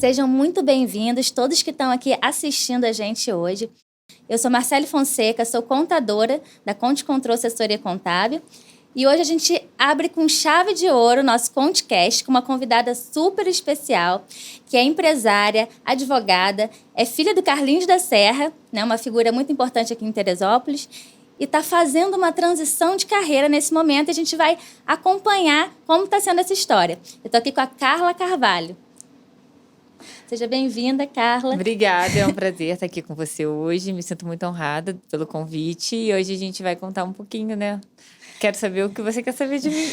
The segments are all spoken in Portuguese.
Sejam muito bem-vindos, todos que estão aqui assistindo a gente hoje. Eu sou Marcele Fonseca, sou contadora da Conte Control Assessoria Contábil. E hoje a gente abre com chave de ouro o nosso ConteCast com uma convidada super especial, que é empresária, advogada, é filha do Carlinhos da Serra, né, uma figura muito importante aqui em Teresópolis, e está fazendo uma transição de carreira nesse momento. E a gente vai acompanhar como está sendo essa história. Eu estou aqui com a Carla Carvalho. Seja bem-vinda, Carla. Obrigada, é um prazer estar aqui com você hoje. Me sinto muito honrada pelo convite. E hoje a gente vai contar um pouquinho, né? Quero saber o que você quer saber de mim.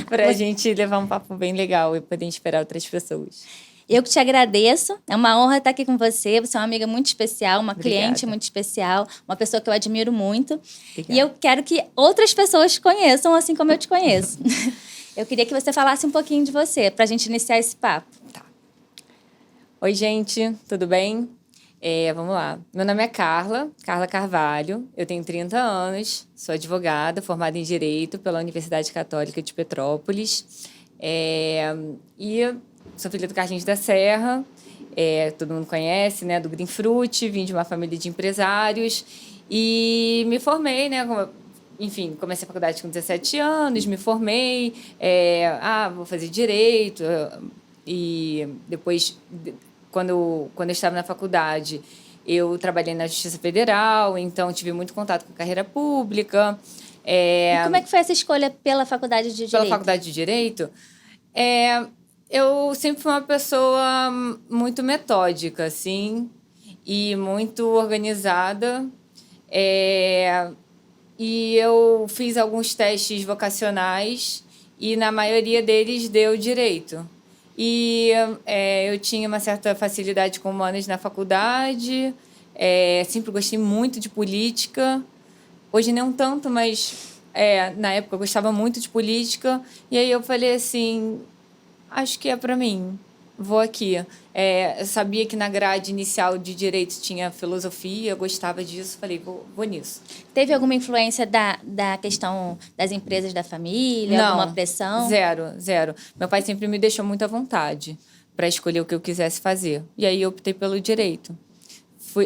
Para a gente levar um papo bem legal e poder inspirar outras pessoas. Eu que te agradeço. É uma honra estar aqui com você. Você é uma amiga muito especial, uma Obrigada. cliente muito especial, uma pessoa que eu admiro muito. Obrigada. E eu quero que outras pessoas te conheçam assim como eu te conheço. Eu queria que você falasse um pouquinho de você, para a gente iniciar esse papo. Tá. Oi, gente, tudo bem? Vamos lá. Meu nome é Carla Carvalho. Eu tenho 30 anos, sou advogada, formada em Direito pela Universidade Católica de Petrópolis. E sou filha do Carlinhos da Serra, todo mundo conhece, né? Do Greenfruit, vim de uma família de empresários e me formei, né? Enfim, comecei a faculdade com 17 anos, me formei, vou fazer Direito. E depois, quando eu estava na faculdade, eu trabalhei na Justiça Federal, então tive muito contato com a carreira pública. E como é que foi essa escolha pela Faculdade de Direito? Pela Faculdade de Direito, eu sempre fui uma pessoa muito metódica, assim, e muito organizada. E eu fiz alguns testes vocacionais e, na maioria deles, deu Direito. E eu tinha uma certa facilidade com humanas na faculdade, sempre gostei muito de política. Hoje não tanto, mas na época eu gostava muito de política. E aí eu falei assim, acho que é para mim, vou aqui. Eu sabia que na grade inicial de Direito tinha filosofia, eu gostava disso, falei, vou nisso. Teve alguma influência da questão das empresas da família? Não, alguma pressão? Zero. Meu pai sempre me deixou muito à vontade para escolher o que eu quisesse fazer. E aí eu optei pelo Direito.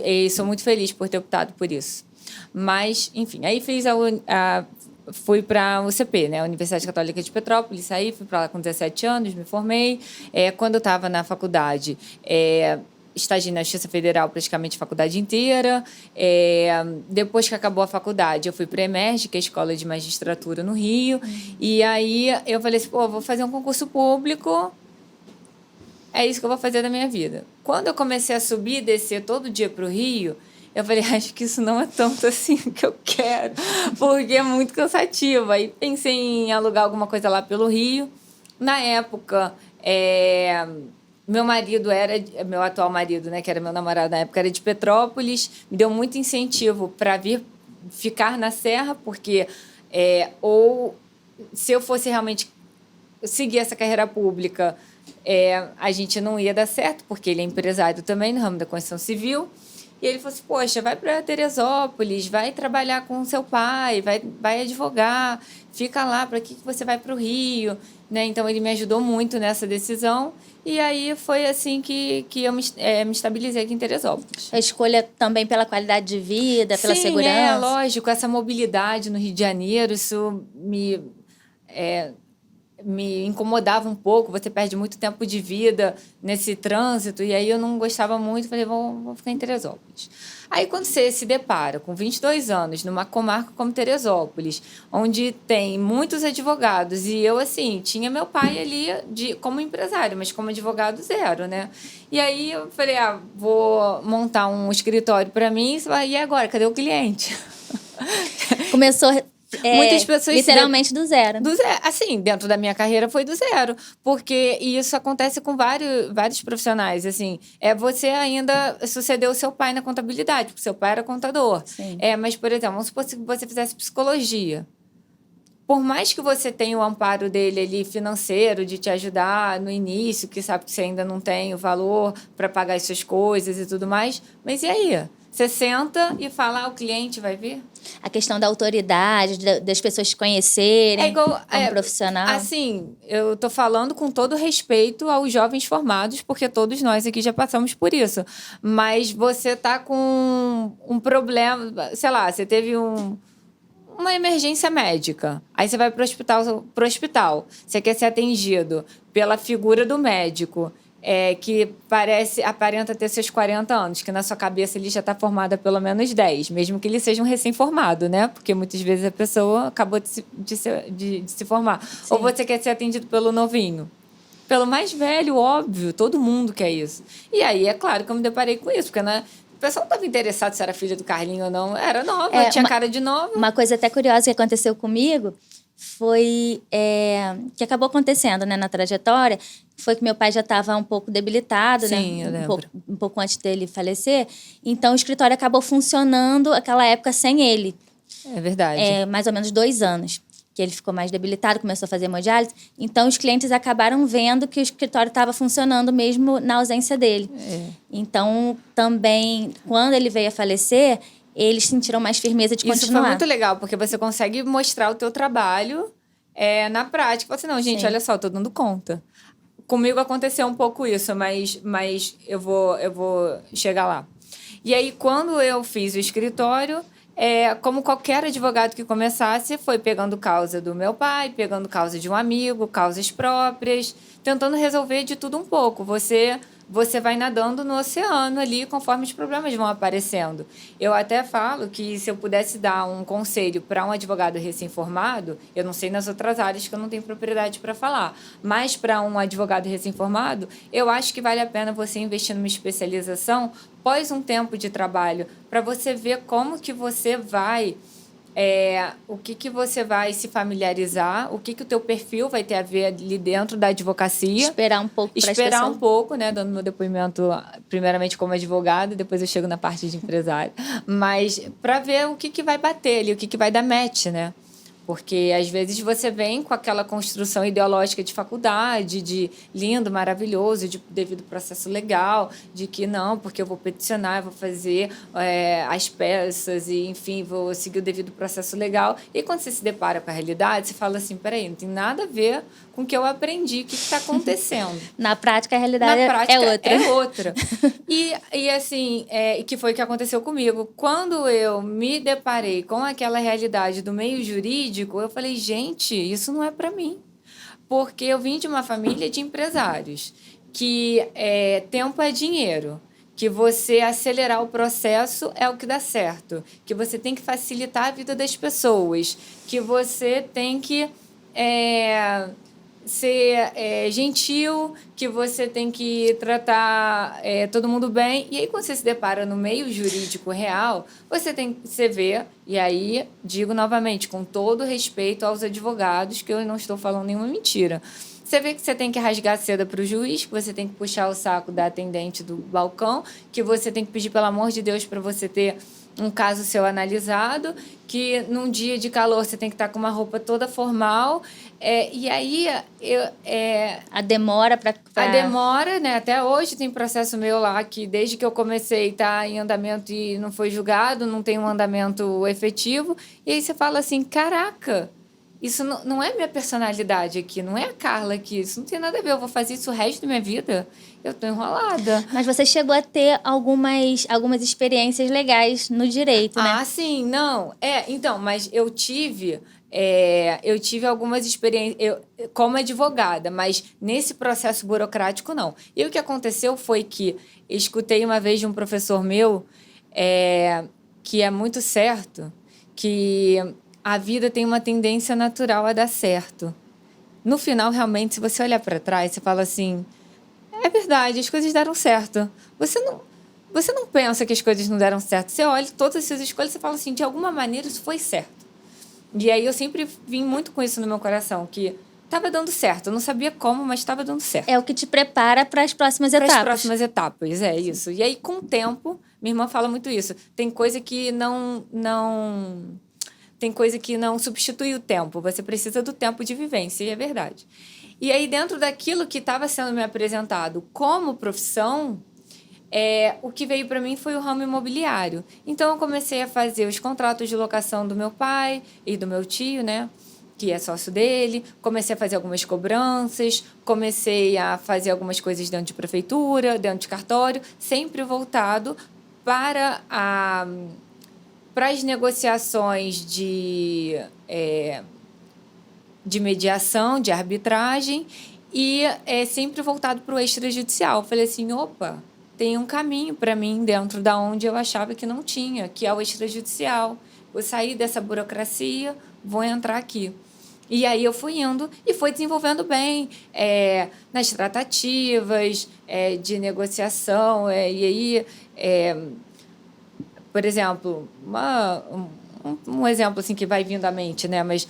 E sou muito feliz por ter optado por isso. Mas, enfim, aí fui para a UCP, né, a Universidade Católica de Petrópolis, fui para lá com 17 anos, me formei. Quando eu estava na faculdade, estagiei na Justiça Federal praticamente a faculdade inteira. Depois que acabou a faculdade, eu fui para a EMERGE, que é a Escola de Magistratura no Rio. E aí eu falei assim, vou fazer um concurso público, é isso que eu vou fazer da minha vida. Quando eu comecei a subir e descer todo dia para o Rio, eu falei, acho que isso não é tanto assim que eu quero, porque é muito cansativo. Aí pensei em alugar alguma coisa lá pelo Rio. Na época, meu atual marido, né, que era meu namorado na época, era de Petrópolis, me deu muito incentivo para vir ficar na Serra, porque ou se eu fosse realmente seguir essa carreira pública, a gente não ia dar certo, porque ele é empresário também no ramo da construção civil. E ele falou assim, poxa, vai para Teresópolis, vai trabalhar com seu pai, vai advogar, fica lá, para que você vai para o Rio? Né? Então, ele me ajudou muito nessa decisão. E aí foi assim que eu me estabilizei aqui em Teresópolis. A escolha também pela qualidade de vida, pela segurança? Sim, lógico. Essa mobilidade no Rio de Janeiro, isso me incomodava um pouco, você perde muito tempo de vida nesse trânsito, e aí eu não gostava muito, falei, vou ficar em Teresópolis. Aí quando você se depara com 22 anos numa comarca como Teresópolis, onde tem muitos advogados, e eu, assim, tinha meu pai ali como empresário, mas como advogado zero, né? E aí eu falei, vou montar um escritório para mim, e agora, cadê o cliente? Começou... Muitas pessoas literalmente do zero. Do zero. Assim, dentro da minha carreira foi do zero. Porque isso acontece com vários profissionais. Assim, você ainda sucedeu o seu pai na contabilidade, porque seu pai era contador. Sim. Mas, por exemplo, vamos supor que você fizesse psicologia. Por mais que você tenha o amparo dele ali financeiro, de te ajudar no início, que sabe que você ainda não tem o valor para pagar as suas coisas e tudo mais, mas e aí? Você senta e fala, o cliente vai ver? A questão da autoridade, das pessoas te conhecerem como profissional. Assim, eu tô falando com todo respeito aos jovens formados, porque todos nós aqui já passamos por isso. Mas você tá com um problema, sei lá, você teve uma emergência médica. Aí você vai pro hospital. Você quer ser atendido pela figura do médico. Que aparenta ter seus 40 anos, que na sua cabeça ele já está formado há pelo menos 10, mesmo que ele seja um recém-formado, né? Porque muitas vezes a pessoa acabou de se formar. Sim. Ou você quer ser atendido pelo novinho. Pelo mais velho, óbvio, todo mundo quer isso. E aí, é claro que eu me deparei com isso, porque, né, o pessoal não estava interessado se era filha do Carlinho ou não. Era nova, tinha cara de nova. Uma coisa até curiosa que aconteceu comigo foi que acabou acontecendo, né, na trajetória, foi que meu pai já estava um pouco debilitado, sim, né, eu lembro. Um pouco antes dele falecer. Então, o escritório acabou funcionando aquela época sem ele. É verdade. Mais ou menos 2 anos que ele ficou mais debilitado, começou a fazer hemodiálise. Então, os clientes acabaram vendo que o escritório estava funcionando mesmo na ausência dele. Então, também, quando ele veio a falecer, eles sentiram mais firmeza de continuar. Isso foi muito legal, porque você consegue mostrar o teu trabalho na prática. Você, não, gente, sim, olha só, eu tô dando conta. Comigo aconteceu um pouco isso, mas eu vou chegar lá. E aí, quando eu fiz o escritório, como qualquer advogado que começasse, foi pegando causa do meu pai, pegando causa de um amigo, causas próprias, tentando resolver de tudo um pouco. Você vai nadando no oceano ali conforme os problemas vão aparecendo. Eu até falo que se eu pudesse dar um conselho para um advogado recém-formado, eu não sei nas outras áreas que eu não tenho propriedade para falar, mas para um advogado recém-formado, eu acho que vale a pena você investir numa especialização após um tempo de trabalho, para você ver como que você vai... o que você vai se familiarizar, o que o teu perfil vai ter a ver ali dentro da advocacia. Esperar um pouco. Esperar um pouco, né? Dando meu depoimento, primeiramente como advogado, depois eu chego na parte de empresário. Mas para ver o que vai bater ali, o que vai dar match, né? Porque, às vezes, você vem com aquela construção ideológica de faculdade, de lindo, maravilhoso, de devido processo legal, de que não, porque eu vou peticionar, eu vou fazer as peças e, enfim, vou seguir o devido processo legal. E quando você se depara com a realidade, você fala assim, peraí, não tem nada a ver com o que eu aprendi, o que está acontecendo. Na prática, a realidade é outra. E assim, que foi o que aconteceu comigo. Quando eu me deparei com aquela realidade do meio jurídico, eu falei, gente, isso não é para mim. Porque eu vim de uma família de empresários, que tempo é dinheiro, que você acelerar o processo é o que dá certo, que você tem que facilitar a vida das pessoas, que você tem que ser gentil, que você tem que tratar todo mundo bem. E aí, quando você se depara no meio jurídico real, você vê, e aí digo novamente, com todo respeito aos advogados, que eu não estou falando nenhuma mentira, você vê que você tem que rasgar a seda para o juiz, que você tem que puxar o saco da atendente do balcão, que você tem que pedir, pelo amor de Deus, para você ter um caso seu analisado, que num dia de calor você tem que estar com uma roupa toda formal. E aí... a demora para... A demora, né? Até hoje tem processo meu lá que, desde que eu comecei, está em andamento e não foi julgado, não tem um andamento efetivo. E aí você fala assim, caraca... Isso não é minha personalidade aqui, não é a Carla aqui. Isso não tem nada a ver, eu vou fazer isso o resto da minha vida. Eu tô enrolada. Mas você chegou a ter algumas experiências legais no direito, né? Ah, sim, não. Então, mas eu tive algumas experiências como advogada, mas nesse processo burocrático, não. E o que aconteceu foi que eu escutei uma vez de um professor meu, que é muito certo, que... a vida tem uma tendência natural a dar certo. No final, realmente, se você olhar para trás, você fala assim, é verdade, as coisas deram certo. Você não pensa que as coisas não deram certo. Você olha todas as suas escolhas e fala assim, de alguma maneira isso foi certo. E aí eu sempre vim muito com isso no meu coração, que estava dando certo. Eu não sabia como, mas estava dando certo. É o que te prepara para as próximas etapas. Para as próximas etapas, é isso. E aí, com o tempo, minha irmã fala muito isso. Tem coisa que Tem coisa que não substitui o tempo. Você precisa do tempo de vivência, e é verdade. E aí, dentro daquilo que estava sendo me apresentado como profissão, o que veio para mim foi o ramo imobiliário. Então, eu comecei a fazer os contratos de locação do meu pai e do meu tio, né? Que é sócio dele. Comecei a fazer algumas cobranças, comecei a fazer algumas coisas dentro de prefeitura, dentro de cartório, sempre voltado para as negociações de mediação, de arbitragem, e sempre voltado para o extrajudicial. Falei assim, opa, tem um caminho para mim dentro da onde eu achava que não tinha, que é o extrajudicial. Vou sair dessa burocracia, vou entrar aqui. E aí eu fui indo e foi desenvolvendo bem nas tratativas de negociação. E aí, por exemplo, um exemplo assim que vai vindo à mente, né? Mas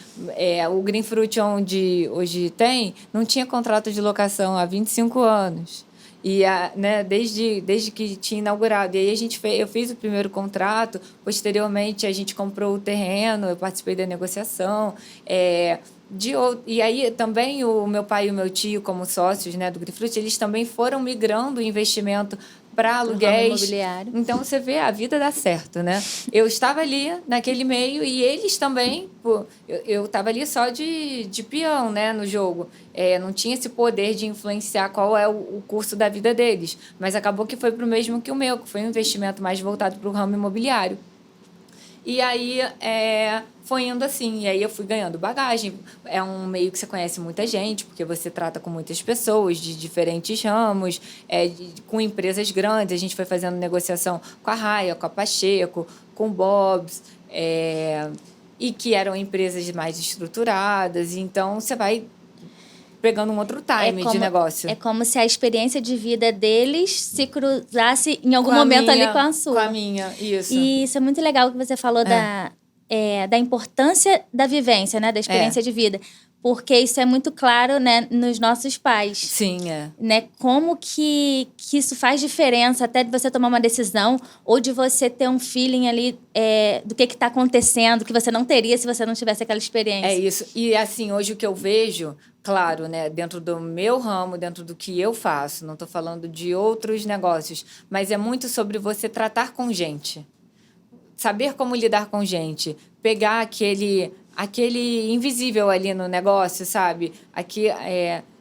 o Green Fruit, onde hoje tem, não tinha contrato de locação há 25 anos. E né, desde que tinha inaugurado. E aí eu fiz o primeiro contrato, posteriormente a gente comprou o terreno, eu participei da negociação. E aí também o meu pai e o meu tio, como sócios, né, do Green Fruit, eles também foram migrando o investimento para aluguéis. Então, você vê, a vida dá certo, né? Eu estava ali naquele meio e eles também... Eu estava ali só de peão, né, no jogo. Não tinha esse poder de influenciar qual é o curso da vida deles. Mas acabou que foi para o mesmo que o meu, que foi um investimento mais voltado para o ramo imobiliário. E aí foi indo assim, e aí eu fui ganhando bagagem. É um meio que você conhece muita gente, porque você trata com muitas pessoas de diferentes ramos, com empresas grandes. A gente foi fazendo negociação com a Raia, com a Pacheco, com o Bob's, e que eram empresas mais estruturadas. Então, você vai pegando um outro time de negócio. É como se a experiência de vida deles se cruzasse em algum momento ali com a sua. Com a minha, isso. E isso é muito legal que você falou da importância da vivência, né? Da experiência de vida. Porque isso é muito claro, né, nos nossos pais. Sim, Né? Como que isso faz diferença até de você tomar uma decisão ou de você ter um feeling ali do que está acontecendo, que você não teria se você não tivesse aquela experiência. É isso. E, assim, hoje o que eu vejo, claro, né, dentro do meu ramo, dentro do que eu faço, não estou falando de outros negócios, mas é muito sobre você tratar com gente. Saber como lidar com gente. Pegar aquele invisível ali no negócio, sabe?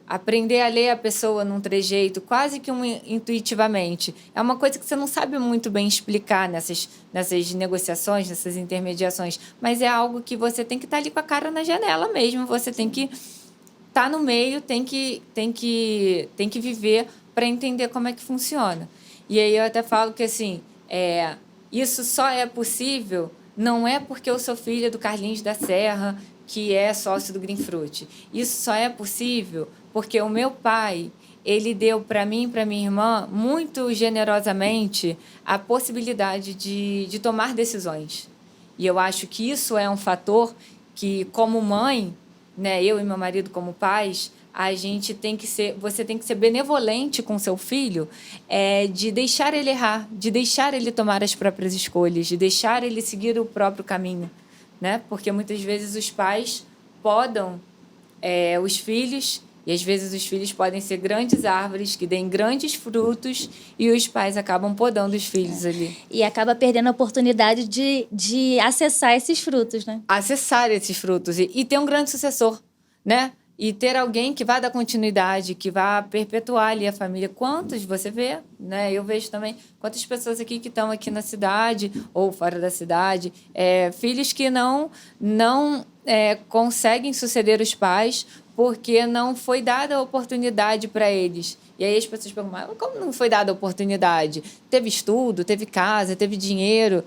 Aprender a ler a pessoa num trejeito, quase que intuitivamente. É uma coisa que você não sabe muito bem explicar nessas negociações, nessas intermediações, mas é algo que você tem que estar ali com a cara na janela mesmo, você tem que estar no meio, tem que viver para entender como é que funciona. E aí eu até falo que, assim, isso só é possível, não é porque eu sou filha do Carlinhos da Serra, que é sócio do Green Fruit. Isso só é possível porque o meu pai, ele deu para mim e para minha irmã, muito generosamente, a possibilidade de tomar decisões. E eu acho que isso é um fator que, como mãe, né, eu e meu marido como pais, você tem que ser benevolente com seu filho, de deixar ele errar, de deixar ele tomar as próprias escolhas, de deixar ele seguir o próprio caminho, né? Porque muitas vezes os pais podam os filhos, e às vezes os filhos podem ser grandes árvores que deem grandes frutos e os pais acabam podando os filhos ali. E acaba perdendo a oportunidade de acessar esses frutos, né? Acessar esses frutos e ter um grande sucessor, né? E ter alguém que vá dar continuidade, que vá perpetuar ali a família. Quantos você vê, né? Eu vejo também quantas pessoas aqui que estão aqui na cidade ou fora da cidade, filhos que não conseguem suceder os pais porque não foi dada a oportunidade para eles. E aí as pessoas perguntam, mas como não foi dada a oportunidade? Teve estudo, teve casa, teve dinheiro...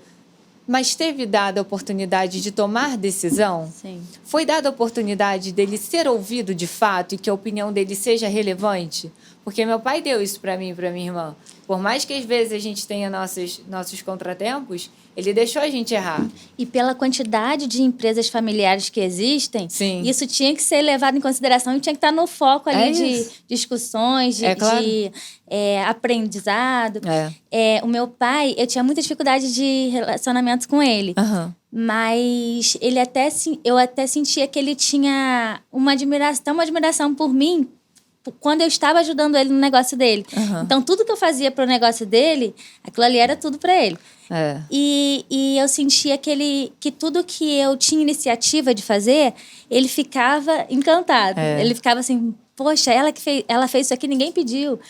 Mas teve dada a oportunidade de tomar decisão? Sim. Foi dada a oportunidade dele ser ouvido de fato e que a opinião dele seja relevante? Porque meu pai deu isso para mim e para minha irmã. Por mais que às vezes a gente tenha nossos contratempos, ele deixou a gente errar. E pela quantidade de empresas familiares que existem, Sim. Isso tinha que ser levado em consideração e tinha que estar no foco ali de discussões, claro. de aprendizado. O meu pai, eu tinha muita dificuldade de relacionamento com ele. Uhum. Mas eu até sentia que ele tinha uma admiração por mim, quando eu estava ajudando ele no negócio dele. Uhum. Então, tudo que eu fazia pro negócio dele, aquilo ali era tudo para ele. É. E eu sentia que tudo que eu tinha iniciativa de fazer, ele ficava encantado. Ele ficava assim, poxa, ela fez isso aqui, ninguém pediu.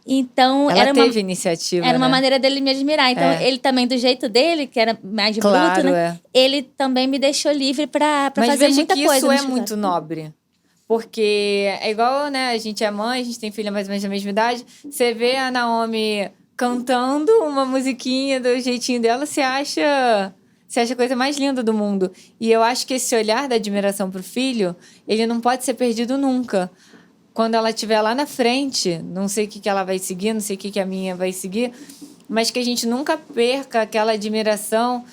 Então, ela teve iniciativa, era uma maneira dele me admirar. Então, ele também, do jeito dele, que era mais bruto, né? Ele também me deixou livre para fazer muita coisa. Mas veja que isso é muito nobre. Porque é igual, né? A gente é mãe, a gente tem filha mais ou menos da mesma idade. Você vê a Naomi cantando uma musiquinha do jeitinho dela, você acha a coisa mais linda do mundo. E eu acho que esse olhar da admiração pro filho, ele não pode ser perdido nunca. Quando ela estiver lá na frente, não sei o que ela vai seguir, não sei o que a minha vai seguir, mas que a gente nunca perca aquela admiração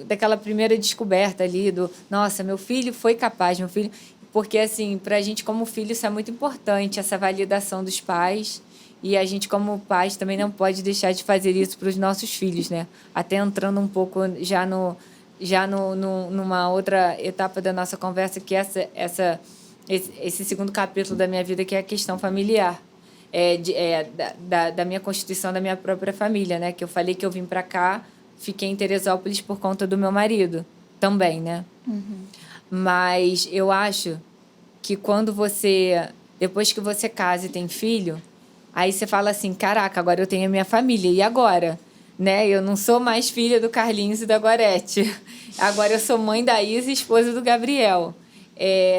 daquela primeira descoberta ali, nossa, meu filho foi capaz, meu filho... Porque, assim, pra gente como filho, isso é muito importante, essa validação dos pais. E a gente, como pais, também não pode deixar de fazer isso para os nossos filhos, né? Até entrando um pouco numa outra etapa da nossa conversa, que é esse segundo capítulo da minha vida, que é a questão familiar. Da minha constituição, da minha própria família, né? Que eu falei que eu vim para cá, fiquei em Teresópolis por conta do meu marido também, né? Uhum. Mas eu acho que depois que você casa e tem filho, aí você fala assim, caraca, agora eu tenho a minha família, e agora? Né? Eu não sou mais filha do Carlinhos e da Gorete. Agora eu sou mãe da Isa e esposa do Gabriel.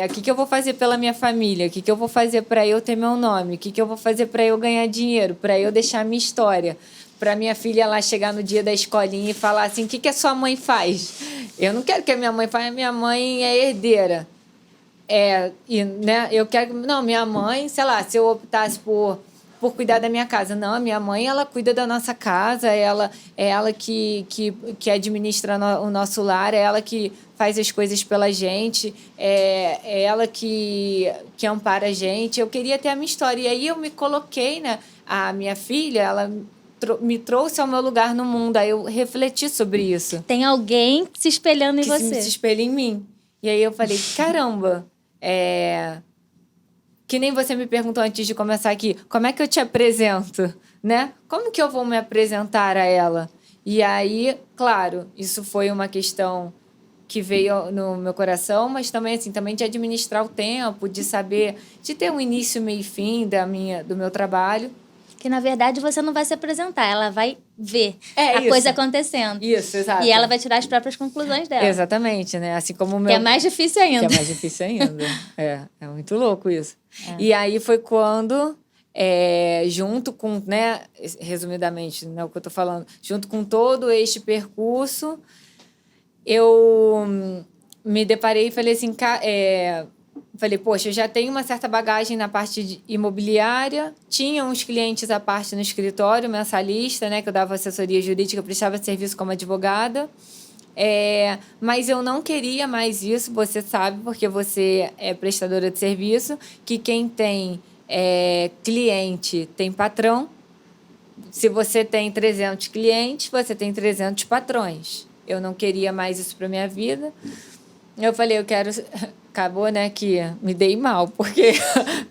O que eu vou fazer pela minha família? O que eu vou fazer para eu ter meu nome? O que eu vou fazer para eu ganhar dinheiro? Para eu deixar a minha história? Para minha filha lá chegar no dia da escolinha e falar assim, o que a sua mãe faz? Eu não quero que a minha mãe faça, minha mãe é herdeira. Né, eu quero... Não, minha mãe, sei lá, se eu optasse por cuidar da minha casa. Não, a minha mãe, ela cuida da nossa casa, é ela que administra o nosso lar, é ela que faz as coisas pela gente, é ela que ampara a gente. Eu queria ter a minha história. E aí eu me coloquei, né? A minha filha, ela... me trouxe ao meu lugar no mundo. Aí eu refleti sobre isso. Tem alguém se espelhando em você. Que se espelha em mim. E aí eu falei, caramba, que nem você me perguntou antes de começar aqui, como é que eu te apresento, né? Como que eu vou me apresentar a ela? E aí, claro, isso foi uma questão que veio no meu coração, mas também, assim, também de administrar o tempo, de saber, de ter um início, meio e fim do meu trabalho. Que, na verdade, você não vai se apresentar, ela vai ver isso. Coisa acontecendo. Isso, exato. E ela vai tirar as próprias conclusões dela. Exatamente, né? Assim como o meu... Que é mais difícil ainda. Que é mais difícil ainda. É muito louco isso. E aí foi quando, junto com, né, resumidamente, né, o que eu tô falando, junto com todo este percurso, eu me deparei e falei assim... Falei, poxa, eu já tenho uma certa bagagem na parte imobiliária, tinha uns clientes à parte no escritório, mensalista, né, que eu dava assessoria jurídica, prestava serviço como advogada, mas eu não queria mais isso, você sabe, porque você é prestadora de serviço, que quem tem cliente tem patrão. Se você tem 300 clientes, você tem 300 patrões. Eu não queria mais isso para minha vida. Eu falei, eu quero... Acabou, né, que me dei mal, porque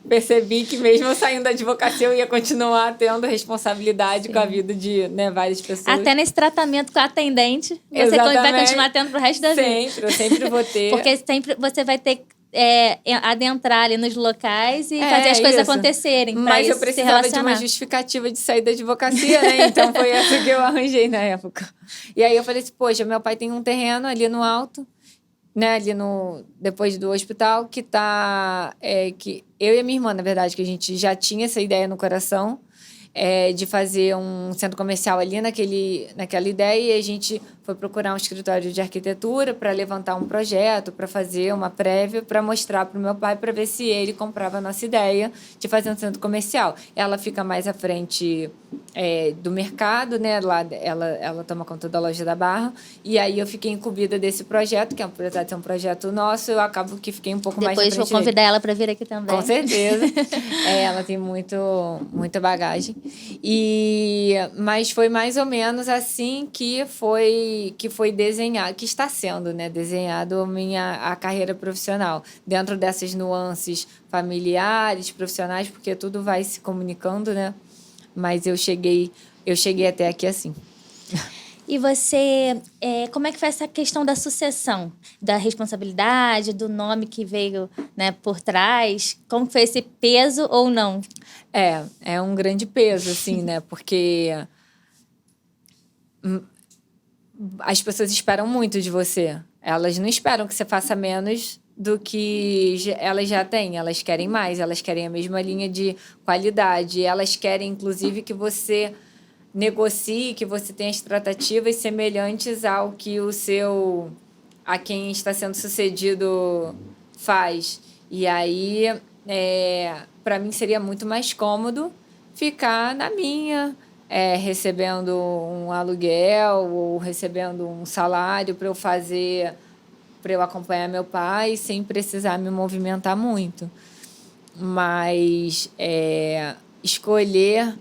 percebi que mesmo eu saindo da advocacia, eu ia continuar tendo responsabilidade com a vida de, né, várias pessoas. Até nesse tratamento com a atendente, você vai continuar tendo pro resto da vida. Sempre, eu sempre vou ter. Porque sempre você vai ter adentrar ali nos locais e fazer as coisas acontecerem. Mas eu precisava de uma justificativa de sair da advocacia, né? Então foi essa que eu arranjei na época. E aí eu falei assim, poxa, meu pai tem um terreno ali no alto, né, ali depois do hospital, que que eu e a minha irmã, na verdade, que a gente já tinha essa ideia no coração, de fazer um centro comercial ali naquela ideia, e a gente foi procurar um escritório de arquitetura para levantar um projeto, para fazer uma prévia, para mostrar para o meu pai, para ver se ele comprava a nossa ideia de fazer um centro comercial. Ela fica mais à frente do mercado, né? Lá ela toma conta da loja da Barra. E aí eu fiquei incumbida desse projeto, que apesar de ser um projeto nosso, eu acabo que fiquei um pouco mais na frente Depois vou convidar ela para vir aqui também. Com certeza. Ela tem muita bagagem. Mas foi mais ou menos assim que foi desenhado, que está sendo, né, desenhado a carreira profissional. Dentro dessas nuances familiares, profissionais, porque tudo vai se comunicando, né? Mas eu cheguei até aqui assim. E você, como é que foi essa questão da sucessão? Da responsabilidade, do nome que veio, né, por trás? Como foi esse peso ou não? É um grande peso, assim, né? Porque as pessoas esperam muito de você. Elas não esperam que você faça menos do que elas já têm. Elas querem mais, elas querem a mesma linha de qualidade. Elas querem, inclusive, que você negocie, que você tenha as tratativas semelhantes ao que a quem está sendo sucedido faz. E aí, para mim, seria muito mais cômodo ficar na minha, recebendo um aluguel ou recebendo um salário para eu acompanhar meu pai sem precisar me movimentar muito. Mas escolher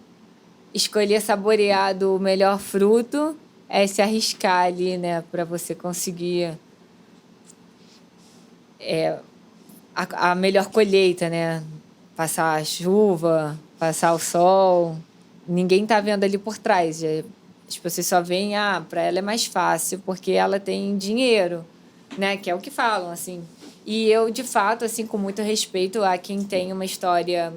saborear do melhor fruto é se arriscar ali, né, para você conseguir a melhor colheita, né? Passar a chuva, passar o sol. Ninguém tá vendo ali por trás. As pessoas só veem, para ela é mais fácil porque ela tem dinheiro, né? Que é o que falam, assim. E eu, de fato, assim, com muito respeito a quem tem uma história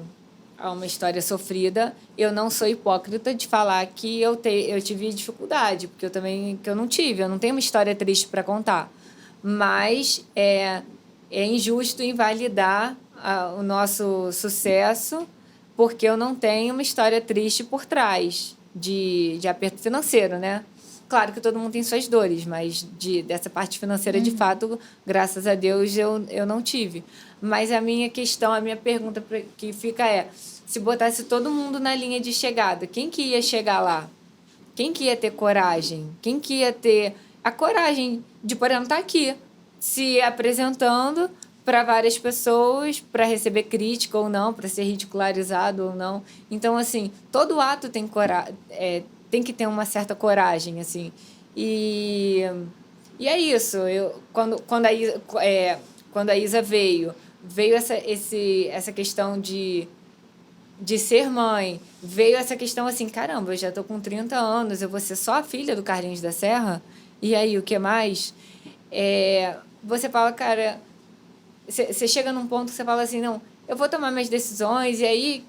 sofrida, eu não sou hipócrita de falar que eu tive dificuldade, porque eu não tive, eu não tenho uma história triste para contar. Mas é injusto invalidar o nosso sucesso porque eu não tenho uma história triste por trás de aperto financeiro, né? Claro que todo mundo tem suas dores, mas dessa parte financeira, de fato, graças a Deus, eu não tive. Mas a minha pergunta que fica se botasse todo mundo na linha de chegada, quem que ia chegar lá? Quem que ia ter coragem? Quem que ia ter a coragem de, por exemplo, estar aqui, se apresentando para várias pessoas, para receber crítica ou não, para ser ridicularizado ou não? Então, assim, todo ato tem que ter uma certa coragem, assim. E é isso. Quando a Isa veio essa questão de ser mãe, veio essa questão assim, caramba, eu já estou com 30 anos, eu vou ser só a filha do Carlinhos da Serra? E aí, o que mais? Você fala, cara, você chega num ponto que você fala assim, não, eu vou tomar minhas decisões, e aí,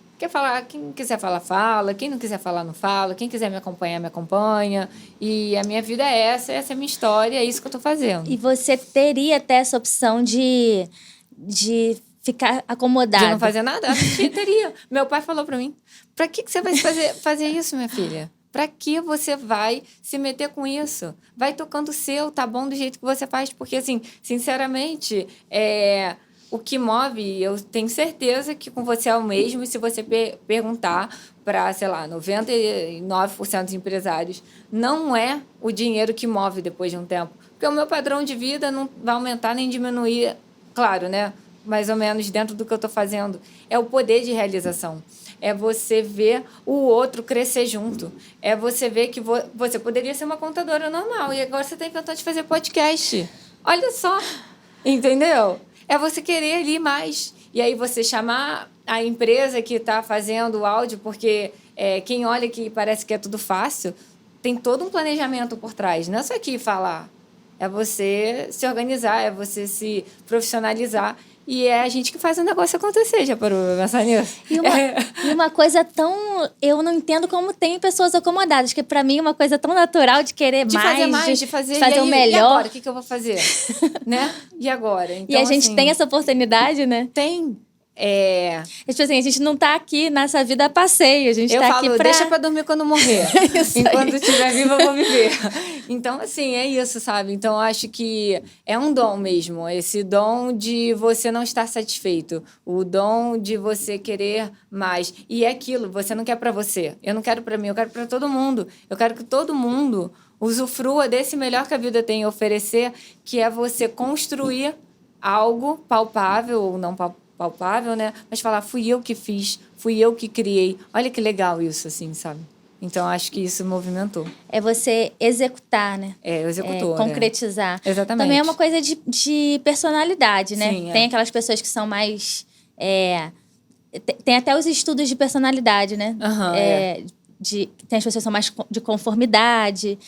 quem quiser falar, fala, quem não quiser falar, não fala, quem quiser me acompanhar, me acompanha, e a minha vida é essa é a minha história, é isso que eu estou fazendo. E você teria até essa opção de ficar acomodado? De não fazer nada? Teria. Meu pai falou para mim, para que você vai fazer isso, minha filha? Para que você vai se meter com isso? Vai tocando o seu, tá bom do jeito que você faz, porque, assim, sinceramente, o que move, eu tenho certeza que com você é o mesmo, e se você perguntar para, sei lá, 99% dos empresários, não é o dinheiro que move depois de um tempo. Porque o meu padrão de vida não vai aumentar nem diminuir, claro, né? Mais ou menos dentro do que eu estou fazendo. É o poder de realização. É você ver o outro crescer junto. É você ver que você poderia ser uma contadora normal e agora você está inventando de fazer podcast. Olha só. Entendeu? É você querer ali mais. E aí você chamar a empresa que está fazendo o áudio, porque quem olha que parece que é tudo fácil, tem todo um planejamento por trás. Não é só aqui falar. É você se organizar, é você se profissionalizar. E é a gente que faz o negócio acontecer, já parou pra pensar nisso? E uma coisa tão... Eu não entendo como tem pessoas acomodadas, que pra mim é uma coisa tão natural de querer de mais, de fazer o melhor. E agora, o que eu vou fazer? Né? E agora? Então, e a gente tem essa oportunidade, né? Tem. Tipo assim, a gente não tá aqui nessa vida a passeio, a gente Eu tá falo, aqui pra... deixa pra dormir quando morrer. Enquanto estiver viva, eu vou viver. Então, assim, é isso, sabe? Então, eu acho que é um dom mesmo. Esse dom de você não estar satisfeito. O dom de você querer mais. E é aquilo, você não quer pra você. Eu não quero pra mim, eu quero pra todo mundo. Eu quero que todo mundo usufrua desse melhor que a vida tem a oferecer, que é você construir algo palpável ou não palpável, né? Mas falar, fui eu que fiz, fui eu que criei. Olha que legal isso, assim, sabe? Então, acho que isso movimentou. É você executar, né? O executor. Concretizar. Exatamente. Também é uma coisa de personalidade, né? Sim, Tem aquelas pessoas que são mais... Tem até os estudos de personalidade, né? Tem as pessoas que são mais de conformidade.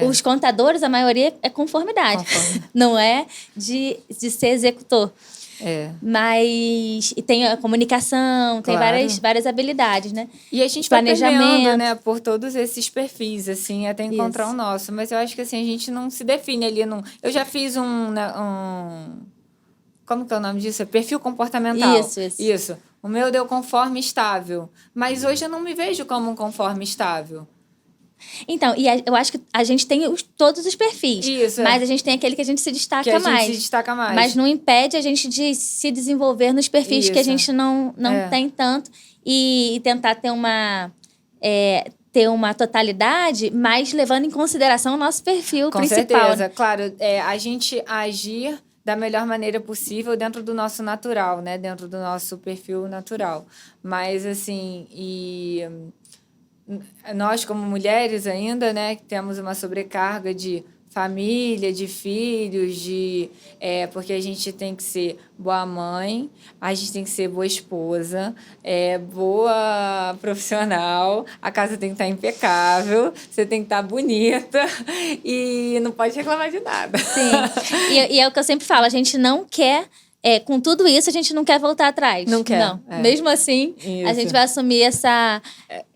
Os contadores, a maioria é conformidade. Não é de ser executor. Mas e tem a comunicação, tem várias habilidades, né? E a gente vai permeando, né, por todos esses perfis, assim, até encontrar o nosso. Mas eu acho que assim, a gente não se define ali num... Eu já fiz como que é o nome disso? Perfil comportamental. Isso. O meu deu conforme estável. Mas hoje eu não me vejo como um conforme estável. Então, eu acho que a gente tem todos os perfis. Mas a gente tem aquele que a gente se destaca mais. Mas não impede a gente de se desenvolver nos perfis que a gente não tem tanto. E tentar ter uma totalidade, mas levando em consideração o nosso perfil principal. Com certeza. Claro, a gente agir da melhor maneira possível dentro do nosso natural, né? Dentro do nosso perfil natural. Mas, assim, nós, como mulheres ainda, né, temos uma sobrecarga de família, de filhos, porque a gente tem que ser boa mãe, a gente tem que ser boa esposa, boa profissional, a casa tem que estar impecável, você tem que estar bonita e não pode reclamar de nada. Sim, e é o que eu sempre falo, a gente não quer... com tudo isso, a gente não quer voltar atrás. Não quer. Não. Mesmo assim, a gente vai assumir essa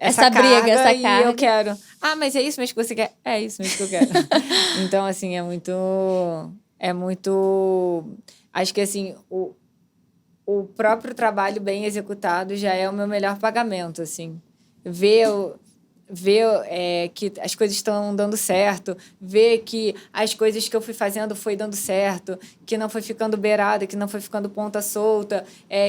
briga, essa carga. E eu quero. Ah, mas é isso mesmo que você quer? É isso mesmo que eu quero. Então, assim, é muito... Acho que, assim, o próprio trabalho bem executado já é o meu melhor pagamento, assim. Ver que as coisas estão dando certo, ver que as coisas que eu fui fazendo foi dando certo, que não foi ficando beirada, que não foi ficando ponta solta,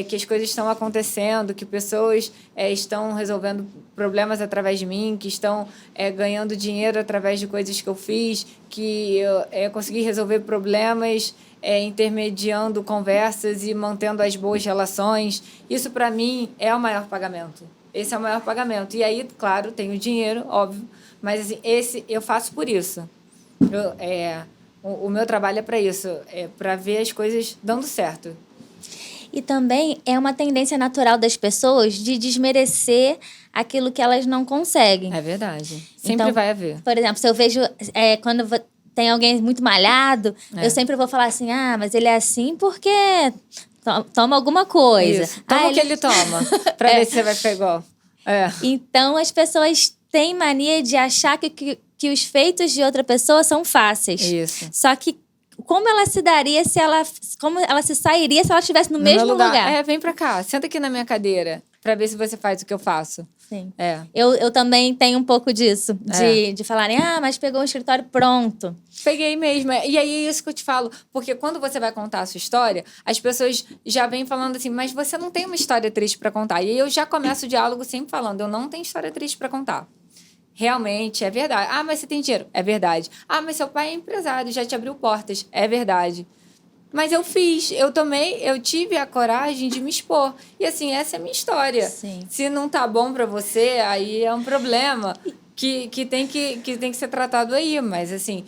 que as coisas estão acontecendo, que pessoas estão resolvendo problemas através de mim, que estão ganhando dinheiro através de coisas que eu fiz, que eu consegui resolver problemas intermediando conversas e mantendo as boas relações. Isso, para mim, é o maior pagamento. Esse é o maior pagamento. E aí, claro, tem o dinheiro, óbvio, mas assim, esse eu faço por isso. O meu trabalho é para isso, para ver as coisas dando certo. E também é uma tendência natural das pessoas de desmerecer aquilo que elas não conseguem. É verdade. Sempre vai haver. Por exemplo, se eu vejo quando tem alguém muito malhado, eu sempre vou falar assim, mas ele é assim porque... Toma alguma coisa. Isso. Toma o que ele toma, para ver se você vai ficar igual. Então, as pessoas têm mania de achar que os feitos de outra pessoa são fáceis. Isso. Só que como ela se daria como ela se sairia se ela estivesse no mesmo lugar? Vem pra cá, senta aqui na minha cadeira, pra ver se você faz o que eu faço. Sim. Eu também tenho um pouco disso, de falarem, mas pegou um escritório pronto. Peguei mesmo. E aí é isso que eu te falo. Porque quando você vai contar a sua história, as pessoas já vêm falando assim, mas você não tem uma história triste pra contar. E aí eu já começo o diálogo sempre falando, eu não tenho história triste pra contar. Realmente, é verdade. Mas você tem dinheiro? É verdade. Mas seu pai é empresário, já te abriu portas. É verdade. Mas eu fiz, eu tive a coragem de me expor. E assim, essa é a minha história. Sim. Se não tá bom pra você, aí é um problema que tem que ser tratado aí. Mas assim,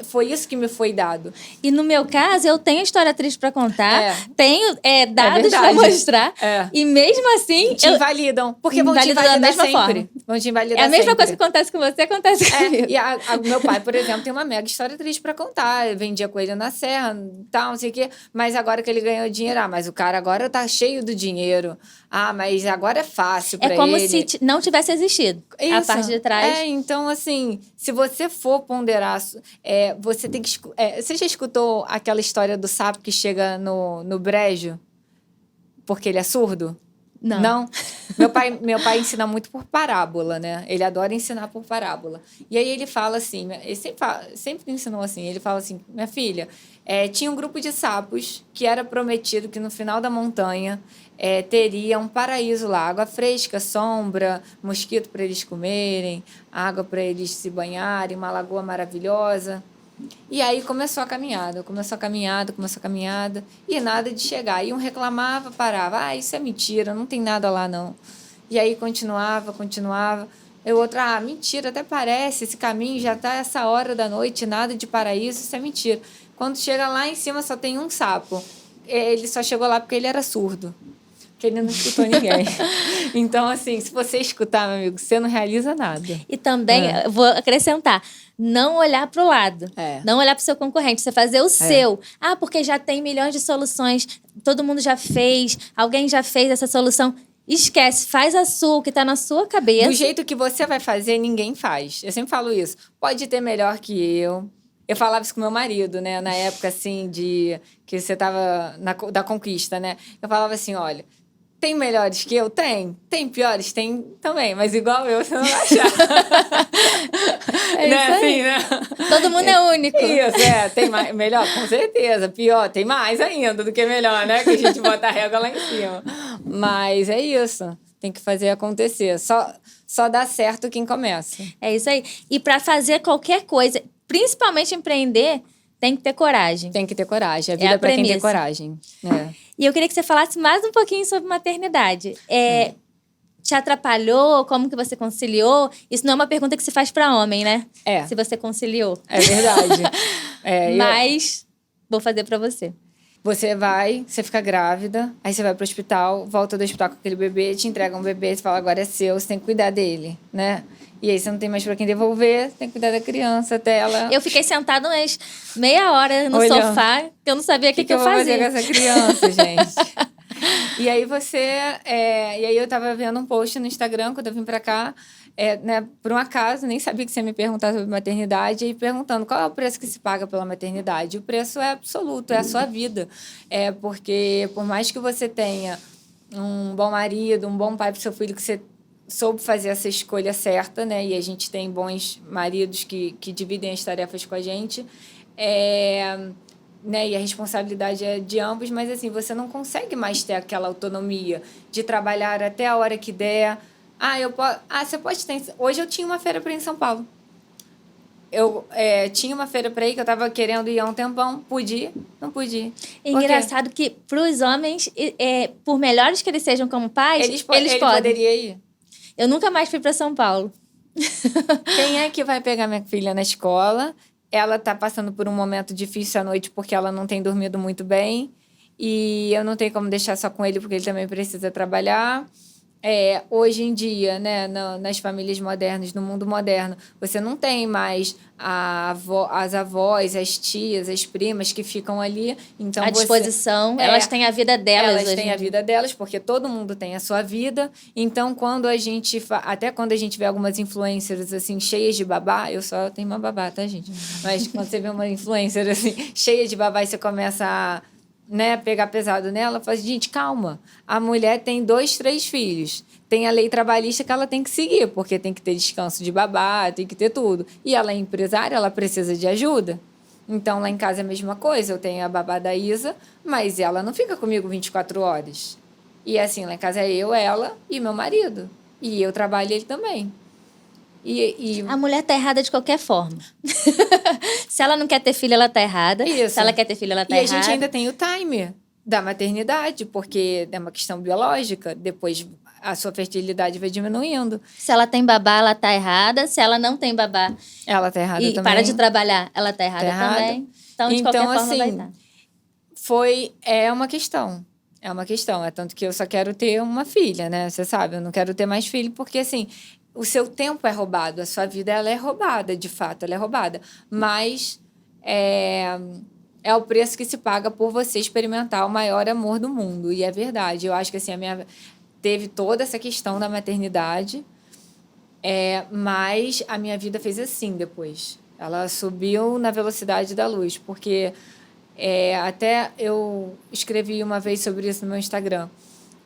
foi isso que me foi dado. E no meu caso, eu tenho história triste pra contar, tenho dados pra mostrar. E mesmo assim... Te invalidam. Porque vão te invalidar da mesma sempre. Forma. Vão te invalidar É a mesma sempre. coisa que acontece com você, acontece comigo. E meu pai, por exemplo, tem uma mega história triste pra contar. Eu vendia coelho na serra, tal, não sei o quê. Mas agora que ele ganhou dinheiro, mas o cara agora tá cheio do dinheiro. Mas agora é fácil pra ele. É como se não tivesse existido. Isso. A parte de trás. Então, assim, se você for ponderar... você tem que... você já escutou aquela história do sapo que chega no brejo? porque ele é surdo? Não. Não? Meu pai ensina muito por parábola, né? Ele adora ensinar por parábola. E aí ele fala assim, ele sempre ensinou assim, ele fala assim, minha filha, tinha um grupo de sapos que era prometido que no final da montanha teria um paraíso lá, água fresca, sombra, mosquito para eles comerem, água para eles se banharem, uma lagoa maravilhosa. E aí começou a caminhada, e nada de chegar. E um reclamava, parava, isso é mentira, não tem nada lá não. E aí continuava. E o outro, mentira, até parece, esse caminho já está essa hora da noite, nada de paraíso, isso é mentira. Quando chega lá em cima só tem um sapo. Ele só chegou lá porque ele era surdo. Porque ele não escutou ninguém. Então, assim, se você escutar, meu amigo, você não realiza nada. E também, eu vou acrescentar, não olhar para o lado. Não olhar para o seu concorrente. Você fazer o seu. Porque já tem milhões de soluções. Todo mundo já fez. Alguém já fez essa solução. Esquece. Faz a sua, o que está na sua cabeça. Do jeito que você vai fazer, ninguém faz. Eu sempre falo isso. Pode ter melhor que eu. Eu falava isso com meu marido, né? Na época, assim, que você estava da conquista, né? Eu falava assim, olha... Tem melhores que eu? Tem. Tem piores? Tem também. Mas igual eu, você não vai achar. É né? isso aí. Assim, né? Todo mundo é único. Isso, tem mais, melhor, com certeza. Pior, tem mais ainda do que melhor, né? Que a gente bota a régua lá em cima. Mas é isso. Tem que fazer acontecer. Só dá certo quem começa. É isso aí. E para fazer qualquer coisa, principalmente empreender, tem que ter coragem. Tem que ter coragem. A vida é para quem tem coragem. E eu queria que você falasse mais um pouquinho sobre maternidade. Te atrapalhou? Como que você conciliou? Isso não é uma pergunta que se faz para homem, né? Se você conciliou. É verdade. Mas vou fazer para você. Você fica grávida, aí você vai pro hospital, volta do hospital com aquele bebê, te entrega um bebê, você fala, agora é seu, você tem que cuidar dele, né? E aí você não tem mais pra quem devolver, você tem que cuidar da criança até ela... Eu fiquei sentada umas meia hora no sofá, que eu não sabia o que eu fazia. O que eu vou fazer com essa criança, gente? E aí e aí eu tava vendo um post no Instagram, quando eu vim pra cá, né, por um acaso, nem sabia que você ia me perguntar sobre maternidade, e perguntando qual é o preço que se paga pela maternidade. O preço é absoluto, é a sua vida. Porque por mais que você tenha um bom marido, um bom pai para o seu filho, que você soube fazer essa escolha certa, né? E a gente tem bons maridos que dividem as tarefas com a gente, né? E a responsabilidade é de ambos, mas assim, você não consegue mais ter aquela autonomia de trabalhar até a hora que der. Você pode ter... Hoje eu tinha uma feira para ir em São Paulo. Eu tinha uma feira para ir que eu estava querendo ir há um tempão. Pude ir? Não pude ir. Engraçado que, para os homens, por melhores que eles sejam como pais, eles podem. Poderia ir. Eu nunca mais fui para São Paulo. Quem é que vai pegar minha filha na escola? Ela está passando por um momento difícil à noite porque ela não tem dormido muito bem. E eu não tenho como deixar só com ele porque ele também precisa trabalhar. Hoje em dia, né, nas famílias modernas, no mundo moderno, você não tem mais as avós, as tias, as primas que ficam ali. Então, à disposição, elas têm a vida delas. Elas têm a vida delas, porque todo mundo tem a sua vida. Então, quando a gente... Até quando a gente vê algumas influencers, assim, cheias de babá... Eu só tenho uma babá, tá, gente? Mas quando você vê uma influencer, assim, cheia de babá e você começa a... né, pegar pesado nela, fala assim, gente, calma. A mulher tem 2, 3 filhos. Tem a lei trabalhista que ela tem que seguir, porque tem que ter descanso de babá, tem que ter tudo. E ela é empresária, ela precisa de ajuda. Então, lá em casa é a mesma coisa. Eu tenho a babá da Isa, mas ela não fica comigo 24 horas. E assim, lá em casa é eu, ela e meu marido. E eu trabalho e ele também. A mulher tá errada de qualquer forma. Se ela não quer ter filho, ela tá errada. Isso. Se ela quer ter filho, ela tá errada. E a gente ainda tem o time da maternidade, porque é uma questão biológica. Depois a sua fertilidade vai diminuindo. Se ela tem babá, ela tá errada. Se ela não tem babá... ela tá errada também. E para de trabalhar, ela tá errada também. Então, de qualquer forma, assim, vai dar. É uma questão. É uma questão. É tanto que eu só quero ter uma filha, né? Você sabe, eu não quero ter mais filho, porque assim... O seu tempo é roubado, a sua vida ela é roubada, de fato, ela é roubada. Mas é o preço que se paga por você experimentar o maior amor do mundo. E é verdade. Eu acho que assim, teve toda essa questão da maternidade, mas a minha vida fez assim depois. Ela subiu na velocidade da luz, porque até eu escrevi uma vez sobre isso no meu Instagram.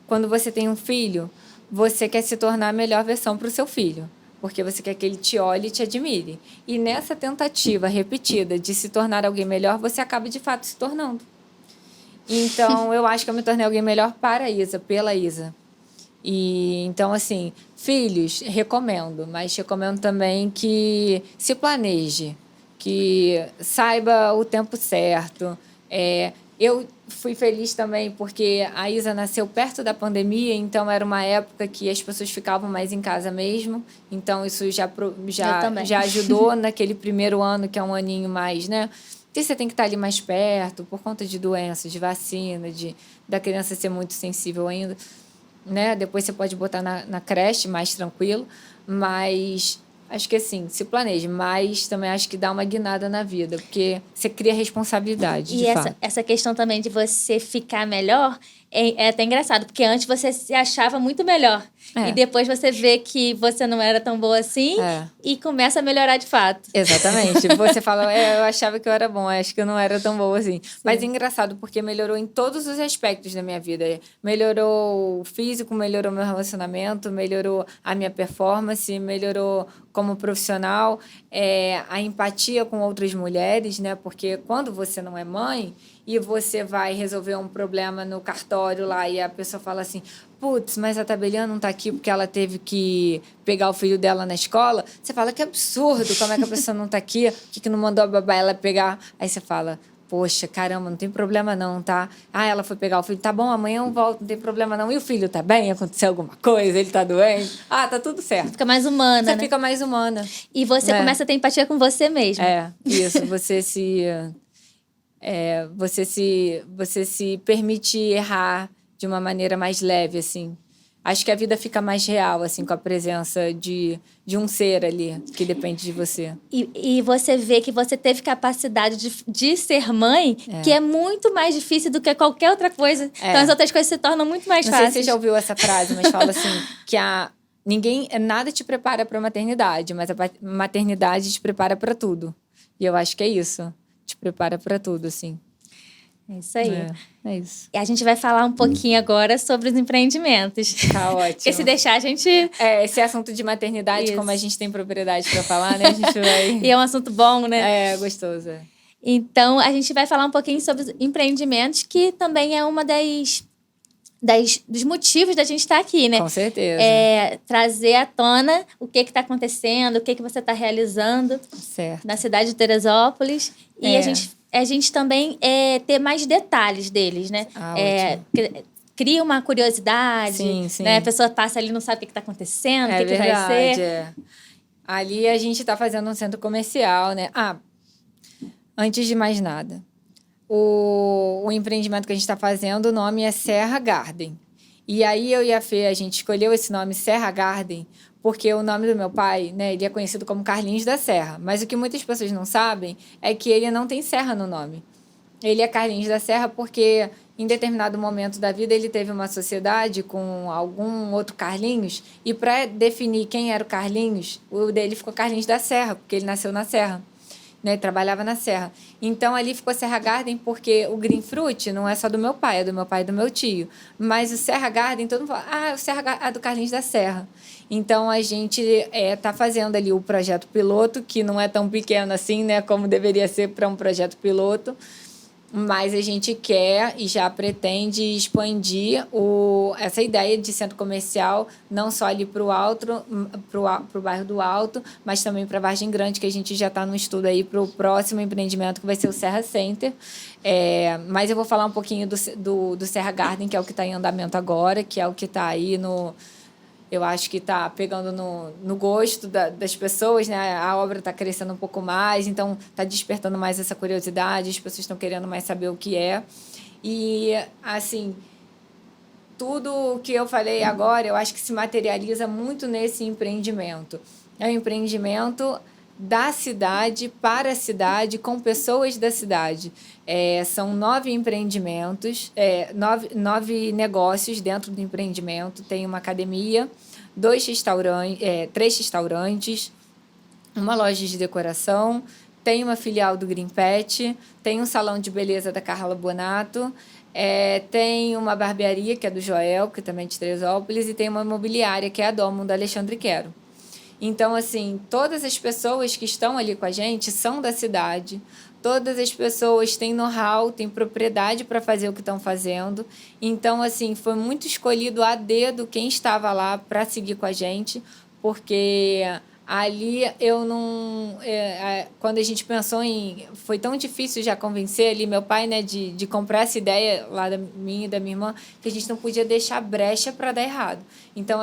quando você tem um filho, você quer se tornar a melhor versão para o seu filho, porque você quer que ele te olhe e te admire. E nessa tentativa repetida de se tornar alguém melhor, você acaba de fato se tornando. Então, eu acho que eu me tornei alguém melhor para a Isa, pela Isa. E então, assim, filhos, recomendo, mas recomendo também que se planeje, que saiba o tempo certo. Eu fui feliz também porque a Isa nasceu perto da pandemia, então era uma época que as pessoas ficavam mais em casa mesmo. Então, isso já ajudou naquele primeiro ano, que é um aninho mais, né? Porque você tem que estar ali mais perto, por conta de doenças, de vacina, da criança ser muito sensível ainda, né? Depois você pode botar na creche mais tranquilo, mas acho que assim, se planeje, mas também acho que dá uma guinada na vida, porque você cria responsabilidade, E de fato. essa questão também de você ficar melhor é até engraçado, porque antes você se achava muito melhor. E depois você vê que você não era tão boa assim e começa a melhorar de fato. Exatamente. Você fala, eu achava que eu era bom, acho que eu não era tão boa assim. Sim. Mas é engraçado, porque melhorou em todos os aspectos da minha vida. Melhorou o físico, melhorou meu relacionamento, melhorou a minha performance, melhorou como profissional, a empatia com outras mulheres, né? Porque quando você não é mãe e você vai resolver um problema no cartório lá e a pessoa fala assim, putz, mas a Tabeliana não está aqui porque ela teve que pegar o filho dela na escola, você fala, que absurdo, como é que a pessoa não está aqui? Por que não mandou a babá ela pegar? Aí você fala, poxa, caramba, não tem problema não, tá? Ela foi pegar o filho, tá bom, amanhã eu volto, não tem problema não. E o filho tá bem? Aconteceu alguma coisa? Ele tá doente? Tá tudo certo. Fica mais humana, Você fica mais humana. E você começa a ter empatia com você mesmo. Isso, você se permite errar de uma maneira mais leve, assim. Acho que a vida fica mais real, assim, com a presença de um ser ali, que depende de você. E você vê que você teve capacidade de ser mãe, que é muito mais difícil do que qualquer outra coisa. Então, as outras coisas se tornam muito mais fáceis. Não sei se você já ouviu essa frase, mas fala assim, que nada te prepara para a maternidade, mas a maternidade te prepara para tudo. E eu acho que é isso. Te prepara para tudo, assim. É isso aí. É isso. E a gente vai falar um pouquinho agora sobre os empreendimentos. Tá ótimo. Porque se deixar, a gente... esse assunto de maternidade, como a gente tem propriedade para falar, né? A gente vai... E é um assunto bom, né? Gostoso. Então, a gente vai falar um pouquinho sobre os empreendimentos, que também é uma dos motivos da gente estar aqui, né? Com certeza. Trazer à tona o que está acontecendo, o que você está realizando na cidade de Teresópolis. E a gente também ter mais detalhes deles, né? Cria uma curiosidade, sim. Né? A pessoa passa ali e não sabe o que está acontecendo, o que vai ser. Ali a gente está fazendo um centro comercial, né? Antes de mais nada, o empreendimento que a gente está fazendo, o nome é Serra Garden. E aí eu e a Fê, a gente escolheu esse nome Serra Garden porque o nome do meu pai, né, ele é conhecido como Carlinhos da Serra. Mas o que muitas pessoas não sabem é que ele não tem serra no nome. Ele é Carlinhos da Serra porque, em determinado momento da vida, ele teve uma sociedade com algum outro Carlinhos e, para definir quem era o Carlinhos, o dele ficou Carlinhos da Serra, porque ele nasceu na Serra. Né, trabalhava na serra. Então, ali ficou Serra Garden porque o Green Fruit não é só do meu pai, é do meu pai e do meu tio. Mas o Serra Garden, todo mundo fala, o Serra é do Carlinhos da Serra. Então, a gente está fazendo ali o projeto piloto, que não é tão pequeno assim, né, como deveria ser para um projeto piloto. Mas a gente quer e já pretende expandir essa ideia de centro comercial, não só ali para o bairro do Alto, mas também para a Vargem Grande, que a gente já está no estudo aí para o próximo empreendimento, que vai ser o Serra Center. Mas eu vou falar um pouquinho do Serra Garden, que é o que está em andamento agora, que é o que está aí eu acho que está pegando no gosto das pessoas, né? A obra está crescendo um pouco mais, então está despertando mais essa curiosidade, as pessoas estão querendo mais saber o que é. E, assim, tudo o que eu falei agora, eu acho que se materializa muito nesse empreendimento. É um empreendimento da cidade, para a cidade, com pessoas da cidade. São 9 empreendimentos, 9 negócios dentro do empreendimento. Tem uma academia, 3 restaurantes, uma loja de decoração, tem uma filial do Green Pet, tem um salão de beleza da Carla Bonato, Tem uma barbearia, que é do Joel, que também é de Teresópolis, e tem uma imobiliária, que é a Domo, da Alexandre Quero. Então, assim, todas as pessoas que estão ali com a gente são da cidade, todas as pessoas têm know-how, têm propriedade para fazer o que estão fazendo. Então, assim, foi muito escolhido a dedo quem estava lá para seguir com a gente, porque ali eu não... quando a gente pensou em... Foi tão difícil já convencer ali meu pai, né, de comprar essa ideia lá da minha e da minha irmã, que a gente não podia deixar brecha para dar errado. Então,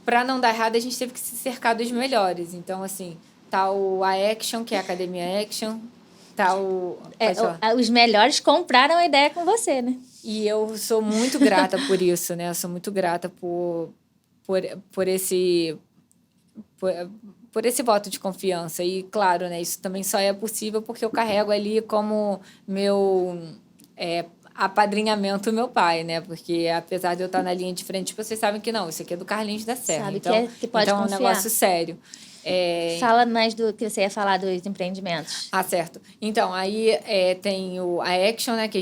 para não dar errado, a gente teve que se cercar dos melhores. Então, assim, tá a Action, que é a Academia Action, tá os melhores compraram a ideia com você, né? E eu sou muito grata por isso, né? Eu sou muito grata por esse... Por esse voto de confiança. E, claro, né, isso também só é possível porque eu carrego ali como meu apadrinhamento meu pai, né? Porque, apesar de eu estar na linha de frente, vocês sabem que não, isso aqui é do Carlinhos da Serra. Sabe então, que pode então confiar. É um negócio sério. Fala mais do que você ia falar dos empreendimentos. Certo. Então, aí tem a Action, né? Que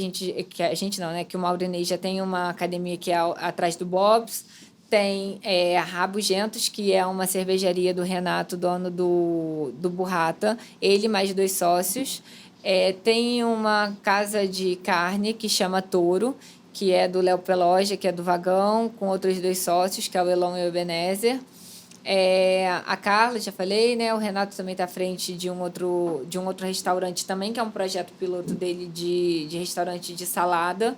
a gente não, né? Que o Maurinei já tem uma academia que é atrás do Bob's. Tem a Rabugentos, que é uma cervejaria do Renato, dono do Burrata. Ele mais 2 sócios. Tem uma casa de carne que chama Touro, que é do Léo Peloja, que é do Vagão, com outros 2 sócios, que é o Elon e o Ebenezer. A Carla, já falei, né? O Renato também está à frente de um outro restaurante também, que é um projeto piloto dele de restaurante de salada,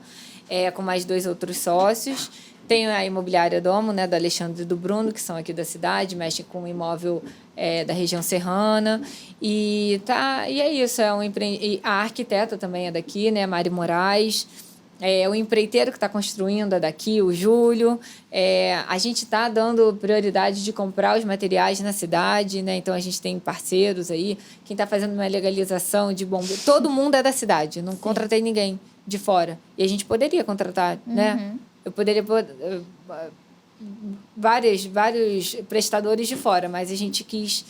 com mais 2 outros sócios. Tem a Imobiliária Domo, né, do Alexandre e do Bruno, que são aqui da cidade, mexem com um imóvel da região serrana. E é isso, e a arquiteta também é daqui, né, Mari Moraes. O empreiteiro que está construindo é daqui, o Júlio. A gente está dando prioridade de comprar os materiais na cidade, né? Então, a gente tem parceiros aí. Quem está fazendo uma legalização de bombeiro. Todo mundo é da cidade, não contratei ninguém de fora. E a gente poderia contratar, né? Eu poderia vários prestadores de fora, mas a gente quis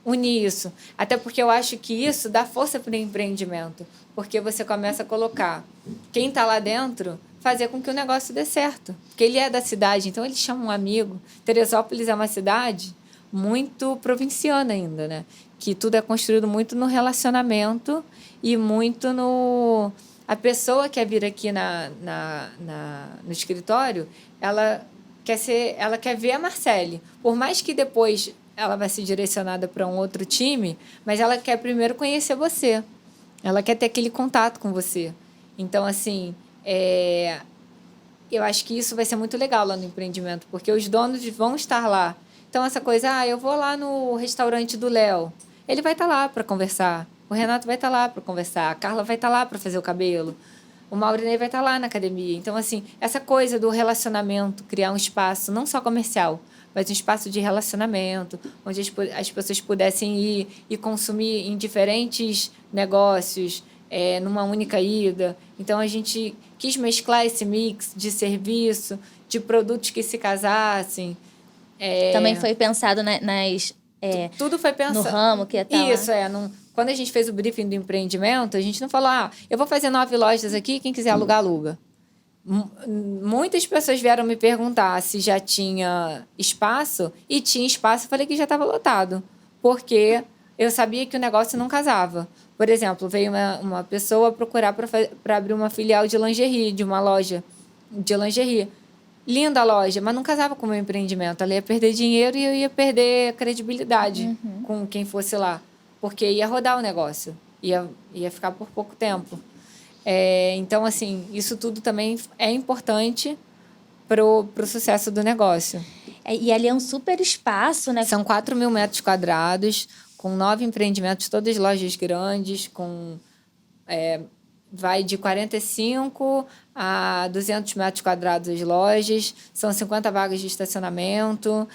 unir isso. Até porque eu acho que isso dá força para o empreendimento. Porque você começa a colocar quem está lá dentro, fazer com que o negócio dê certo. Porque ele é da cidade, então ele chama um amigo. Teresópolis é uma cidade muito provinciana ainda, né? Que tudo é construído muito no relacionamento e muito no... A pessoa que quer vir aqui no escritório, ela quer ver a Marcele. Por mais que depois ela vai ser direcionada para um outro time, mas ela quer primeiro conhecer você. Ela quer ter aquele contato com você. Então, assim, eu acho que isso vai ser muito legal lá no empreendimento, porque os donos vão estar lá. Então, essa coisa, eu vou lá no restaurante do Léo. Ele vai estar lá para conversar. O Renato vai estar lá para conversar. A Carla vai estar lá para fazer o cabelo. O Maurinei vai estar lá na academia. Então, assim, essa coisa do relacionamento, criar um espaço não só comercial, mas um espaço de relacionamento, onde as pessoas pudessem ir e consumir em diferentes negócios, numa única ida. Então, a gente quis mesclar esse mix de serviço, de produtos que se casassem. Também foi pensado tudo foi pensado no ramo que ia estar isso, lá. Quando a gente fez o briefing do empreendimento, a gente não falou, eu vou fazer 9 lojas aqui, quem quiser alugar, aluga. Muitas pessoas vieram me perguntar se já tinha espaço, e tinha espaço, eu falei que já estava lotado, porque eu sabia que o negócio não casava. Por exemplo, veio uma pessoa procurar para abrir uma filial de lingerie, de uma loja de lingerie. Linda a loja, mas não casava com o meu empreendimento. Ela ia perder dinheiro e eu ia perder credibilidade com quem fosse lá, porque ia rodar o negócio, ia ficar por pouco tempo. Então, assim, isso tudo também é importante pro sucesso do negócio. E ali é um super espaço, né? São 4.000 metros quadrados, com 9 empreendimentos, todas lojas grandes, vai de 45 a 200 metros quadrados as lojas, são 50 vagas de estacionamento,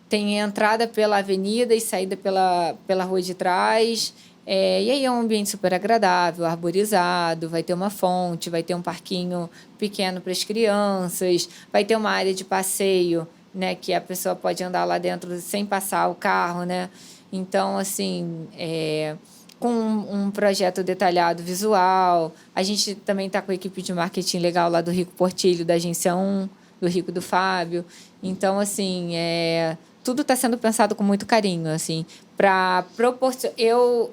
tem entrada pela avenida e saída pela rua de trás. E aí é um ambiente super agradável, arborizado, vai ter uma fonte, vai ter um parquinho pequeno para as crianças, vai ter uma área de passeio, né, que a pessoa pode andar lá dentro sem passar o carro, né? Então, assim, com um projeto detalhado visual. A gente também está com a equipe de marketing legal lá do Rico Portilho, da Agência 1, do Rico do Fábio. Então, assim, tudo está sendo pensado com muito carinho, assim, para proporcionar... Eu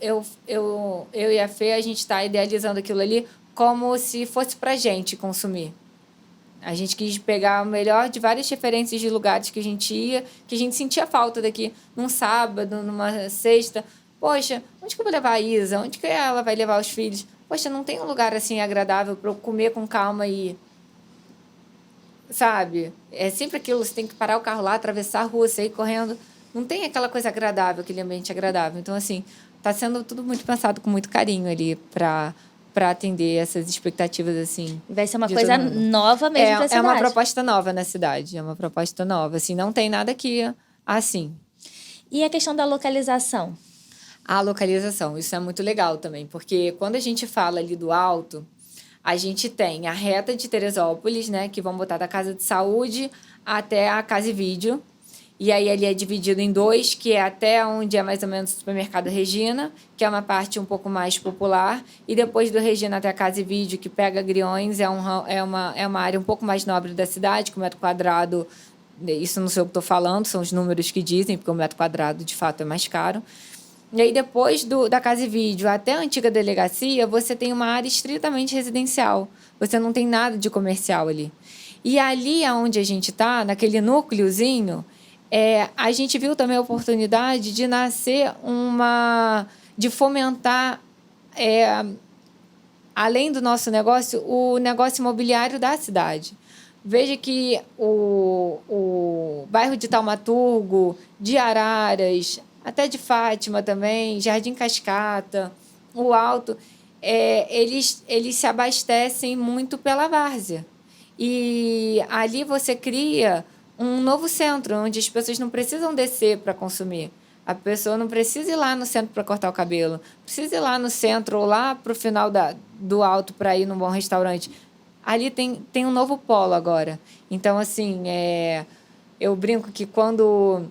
e a Fê, a gente está idealizando aquilo ali como se fosse para a gente consumir. A gente quis pegar o melhor de várias referências de lugares que a gente ia, que a gente sentia falta daqui num sábado, numa sexta. Poxa, onde que eu vou levar a Isa? Onde que ela vai levar os filhos? Poxa, não tem um lugar assim agradável para eu comer com calma e... Sabe? É sempre aquilo, você tem que parar o carro lá, atravessar a rua, sair correndo. Não tem aquela coisa agradável, aquele ambiente agradável. Então, assim, está sendo tudo muito pensado com muito carinho ali para atender essas expectativas, assim. Vai ser uma coisa nova mesmo para a cidade. É uma proposta nova na cidade, é uma proposta nova. Assim, não tem nada aqui assim. E a questão da localização? A localização, isso é muito legal também, porque quando a gente fala ali do Alto, a gente tem a reta de Teresópolis, né, que vão botar da Casa de Saúde até a Casa e Vídeo. E aí ali é dividido em 2, que é até onde é mais ou menos o supermercado Regina, que é uma parte um pouco mais popular. E depois do Regina até a Casa e Vídeo, que pega Griões, é uma área um pouco mais nobre da cidade, que o metro quadrado, isso não sei o que estou falando, são os números que dizem, porque o metro quadrado de fato é mais caro. E aí, depois da Casa e Vídeo até a antiga delegacia, você tem uma área estritamente residencial. Você não tem nada de comercial ali. E ali onde a gente está, naquele núcleozinho, a gente viu também a oportunidade de nascer de fomentar, além do nosso negócio, o negócio imobiliário da cidade. Veja que o bairro de Taumaturgo, de Araras, até de Fátima também, Jardim Cascata, o Alto, eles se abastecem muito pela várzea. E ali você cria um novo centro, onde as pessoas não precisam descer para consumir. A pessoa não precisa ir lá no centro para cortar o cabelo, precisa ir lá no centro ou lá para o final do Alto para ir num bom restaurante. Ali tem um novo polo agora. Então, assim, eu brinco que quando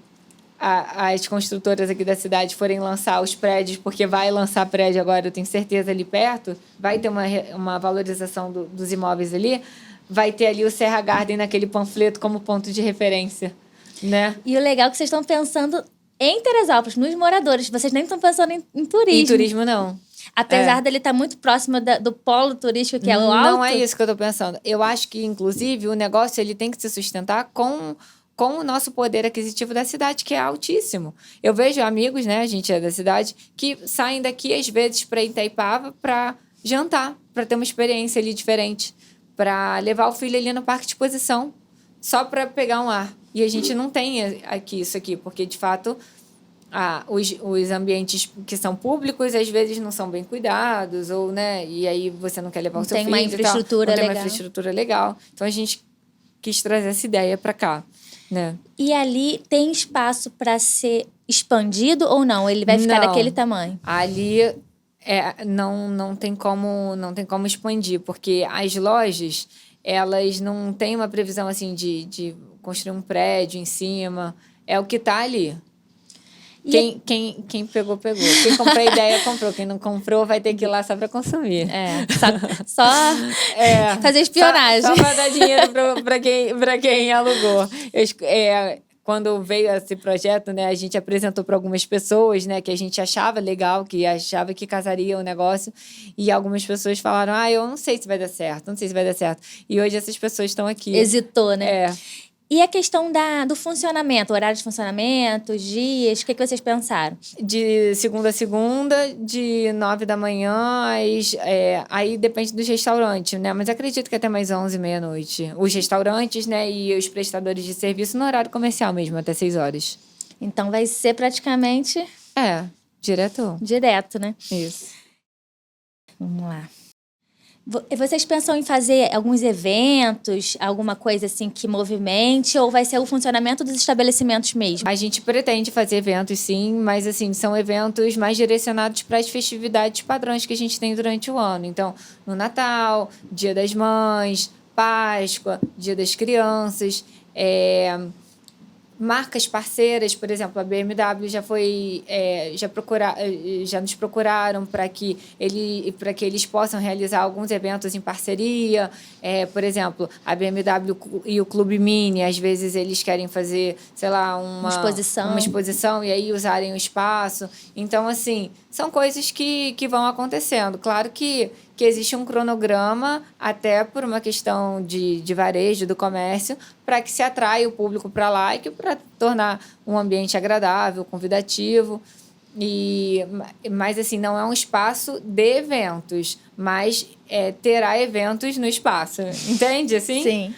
as construtoras aqui da cidade forem lançar os prédios, porque vai lançar prédio agora, eu tenho certeza, ali perto, vai ter uma valorização dos imóveis ali, vai ter ali o Serra Garden naquele panfleto como ponto de referência, né? E o legal é que vocês estão pensando em Teresópolis, nos moradores, vocês nem estão pensando em turismo. Em turismo, não. Apesar dele estar muito próximo do polo turístico, que é o Alto. Não é isso que eu estou pensando. Eu acho que, inclusive, o negócio ele tem que se sustentar com o nosso poder aquisitivo da cidade, que é altíssimo. Eu vejo amigos, né, a gente é da cidade, que saem daqui, às vezes, para Itaipava para jantar, para ter uma experiência ali diferente, para levar o filho ali no parque de exposição, só para pegar um ar. E a gente não tem isso aqui, porque, de fato, os ambientes que são públicos, às vezes, não são bem cuidados, ou, né, e aí você não quer levar o seu filho. Não tem uma infraestrutura legal. Então, a gente quis trazer essa ideia para cá. Né? E ali tem espaço para ser expandido ou não? Ele vai ficar daquele tamanho? Ali não tem como expandir, porque as lojas, elas não têm uma previsão assim de construir um prédio em cima. É o que está ali. Quem pegou, pegou. Quem comprou a ideia, comprou. Quem não comprou, vai ter que ir lá só para consumir. Só fazer espionagem. Só para dar dinheiro para quem alugou. Quando veio esse projeto, né, a gente apresentou para algumas pessoas, né, que a gente achava legal, que achava que casaria o negócio. E algumas pessoas falaram, eu não sei se vai dar certo, não sei se vai dar certo. E hoje essas pessoas estão aqui. Hesitou, né? E a questão do funcionamento, horário de funcionamento, os dias, o que vocês pensaram? De segunda a segunda, de 9 da manhã, aí depende dos restaurantes, né? Mas acredito que até mais 11, meia-noite. Os restaurantes, né? E os prestadores de serviço no horário comercial mesmo, até 6 horas. Então vai ser praticamente... direto. Direto, né? Isso. Vamos lá. Vocês pensam em fazer alguns eventos, alguma coisa assim que movimente, ou vai ser o funcionamento dos estabelecimentos mesmo? A gente pretende fazer eventos, sim, mas assim, são eventos mais direcionados para as festividades padrões que a gente tem durante o ano. Então, no Natal, Dia das Mães, Páscoa, Dia das Crianças, marcas parceiras, por exemplo, a BMW já nos procuraram para que eles possam realizar alguns eventos em parceria. Por exemplo, a BMW e o Clube Mini, às vezes eles querem fazer, sei lá, uma exposição e aí usarem o espaço. Então, assim, são coisas que vão acontecendo. Claro que existe um cronograma, até por uma questão de varejo, do comércio, para que se atraia o público para lá e para tornar um ambiente agradável, convidativo. Mas, assim, não é um espaço de eventos, mas terá eventos no espaço. Entende, assim? Sim.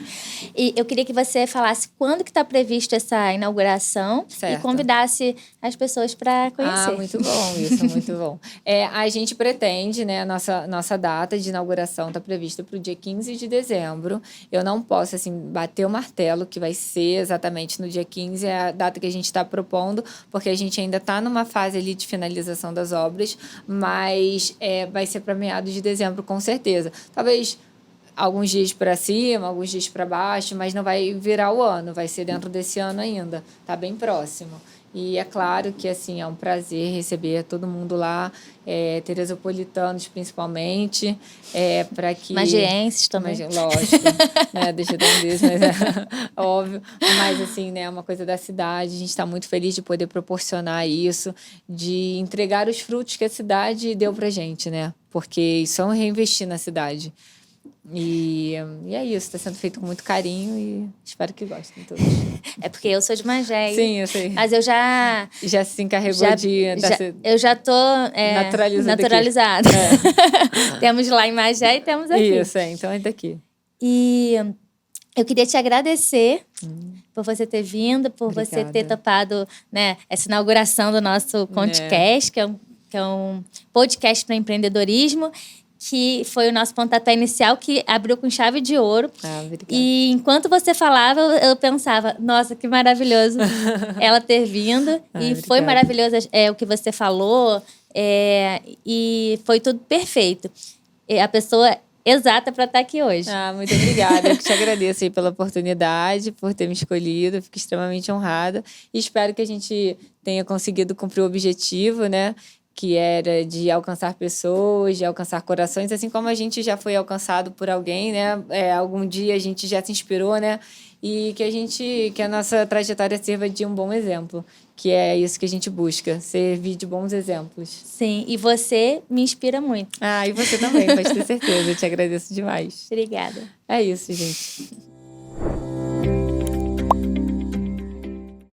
E eu queria que você falasse quando que está prevista essa inauguração certo. E convidasse as pessoas para conhecer. Muito bom isso, muito bom. A gente pretende, né, a nossa data de inauguração está prevista para o dia 15 de dezembro. Eu não posso, assim, bater o martelo que vai ser exatamente no dia 15, é a data que a gente está propondo, porque a gente ainda está numa fase ali de finalização das obras, mas vai ser para meados de dezembro, com certeza. Talvez alguns dias para cima, alguns dias para baixo, mas não vai virar o ano, vai ser dentro desse ano ainda, tá bem próximo. E é claro que, assim, é um prazer receber todo mundo lá, teresopolitanos principalmente, para que... Magienses também. Lógico, né? Deixa eu dar um beijo, mas óbvio. Mas, assim, né, é uma coisa da cidade, a gente está muito feliz de poder proporcionar isso, de entregar os frutos que a cidade deu pra gente, né? Porque isso é um reinvestir na cidade. E é isso, está sendo feito com muito carinho e espero que gostem todos. É porque eu sou de Magé. Sim, eu sei. Mas eu já se encarregou eu já tô naturalizada. Temos lá em Magé e temos aqui. Isso, então é daqui. E eu queria te agradecer por você ter vindo, por Obrigada. você ter topado, né, essa inauguração do nosso Contecast, que é um podcast para empreendedorismo, que foi o nosso pontapé inicial, que abriu com chave de ouro. Obrigada. E enquanto você falava, eu pensava, nossa, que maravilhoso ela ter vindo. E obrigada. Foi maravilhoso o que você falou. E foi tudo perfeito. A pessoa exata para estar aqui hoje. Muito obrigada. Eu que te agradeço aí pela oportunidade, por ter me escolhido. Fico extremamente honrada. E espero que a gente tenha conseguido cumprir o objetivo, né? Que era de alcançar pessoas, de alcançar corações, assim como a gente já foi alcançado por alguém, né? Algum dia a gente já se inspirou, né? E que a nossa trajetória sirva de um bom exemplo, que é isso que a gente busca, servir de bons exemplos. Sim, e você me inspira muito. E você também, pode ter certeza. Eu te agradeço demais. Obrigada. É isso, gente.